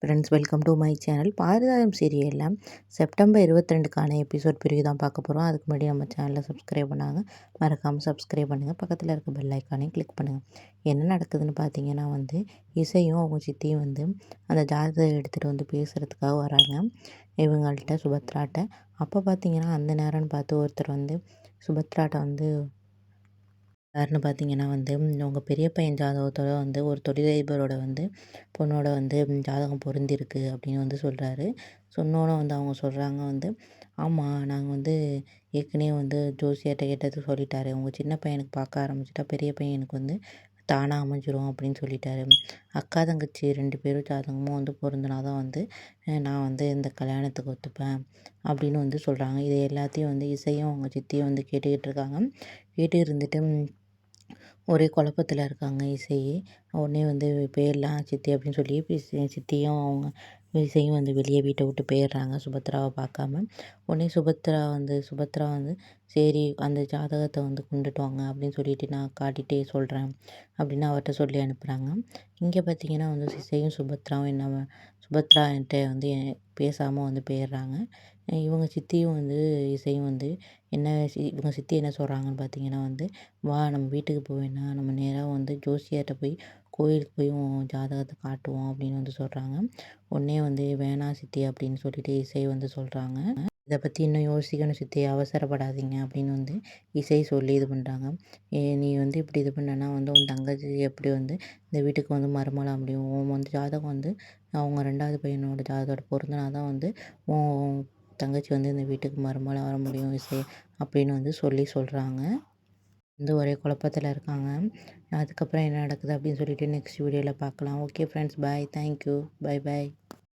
Friends, welcome to my channel. பாரதாரம் சீரியலில் September 22க்கான episode பிரிவு தான் பார்க்க போகிறோம். அதுக்கு முன்னாடி நம்ம சேனலை சப்ஸ்கிரைப் பண்ணாங்க, மறக்காமல் சப்ஸ்கிரைப் பண்ணுங்கள். பக்கத்தில் இருக்க பெல் ஐக்கானையும் கிளிக் பண்ணுங்கள். என்ன நடக்குதுன்னு பார்த்தீங்கன்னா இசையும் அவங்க சித்தியும் அந்த ஜாதகத்தை எடுத்துகிட்டு பேசுகிறதுக்காக வராங்க இவங்கள்ட்ட, சுபத்ராட்ட. அப்போ பார்த்தீங்கன்னா அந்த நேரம்னு பார்த்து ஒருத்தர் சுபத்ராட்ட யாருன்னு பார்த்தீங்கன்னா உங்கள் பெரிய பையன் ஜாதகத்தோட ஒரு தொழிலதிபரோட பொண்ணோட ஜாதகம் பொருந்திருக்கு அப்படின்னு சொல்கிறாரு. சொன்னோன்னே அவங்க சொல்கிறாங்க ஆமாம், நாங்கள் ஏற்கனவே ஜோசியர்கிட்ட கேட்டது சொல்லிட்டாரு. உங்கள் சின்ன பையனுக்கு பார்க்க ஆரம்பிச்சிட்டா பெரிய பையனுக்கு தானாக அமைஞ்சிரும் அப்படின்னு சொல்லிட்டாரு. அக்கா தங்கச்சி 2 பேரும் ஜாதகமும் பொருந்தினா தான் நான் இந்த கல்யாணத்துக்கு ஒத்துப்பேன் அப்படின்னு சொல்கிறாங்க. இது எல்லாத்தையும் இசையும் அவங்க சித்தியும் கேட்டுக்கிட்டு இருக்காங்க. கேட்டு இருந்துட்டு ஒரே குழப்பத்தில் இருக்காங்க இசை. உடனே போயிடலாம் சித்தி அப்படின்னு சொல்லி சித்தியும் அவங்க இசையும் வெளியே வீட்டை விட்டு போயிடுறாங்க சுபத்ராவை பார்க்காம. உடனே சுபத்ரா சரி அந்த ஜாதகத்தை கொண்டுட்டு வாங்க அப்படின்னு சொல்லிட்டு நான் காட்டிகிட்டே சொல்கிறேன் அப்படின்னு அவர்கிட்ட சொல்லி அனுப்புகிறாங்க. இங்கே பார்த்தீங்கன்னா இசையும் சுபத்ராவும் சுபத்ரா என்கிட்ட பேசாமல் போயிடுறாங்க. இவங்க சித்தியும் இசையும் என்ன இவங்க சித்தி என்ன சொல்கிறாங்கன்னு பார்த்தீங்கன்னா வா நம்ம வீட்டுக்கு போவேன்னா நம்ம நேராக ஜோசியர்கிட்ட போய் கோயிலுக்கு போய் உன் ஜாதகத்தை காட்டுவோம் அப்படின்னு சொல்கிறாங்க. உடனே வேணாம் சித்தி அப்படின்னு சொல்லிட்டு இசை சொல்கிறாங்க. இதை பற்றி இன்னும் யோசிக்கணும் சித்தி, அவசரப்படாதீங்க அப்படின்னு இசை சொல்லி இது பண்ணுறாங்க. நீ இப்படி இது பண்ணனா உன் தங்கச்சி எப்படி இந்த வீட்டுக்கு மருமகளாக முடியும். உன் ஜாதகம் அவங்க 2வது பையனோட ஜாதகத்தோட பொருந்தினா தான் உன் தங்கச்சி இந்த வீட்டுக்கு மருமகளாக வர முடியும் இசை அப்படின்னு சொல்கிறாங்க. ஒரே குழப்பத்தில் இருக்காங்க. அதுக்கப்புறம் என்ன நடக்குது அப்படின்னு சொல்லிட்டு நெக்ஸ்ட் வீடியோவில் பார்க்கலாம். ஓகே ஃப்ரெண்ட்ஸ், பாய். தேங்க்யூ. Bye bye.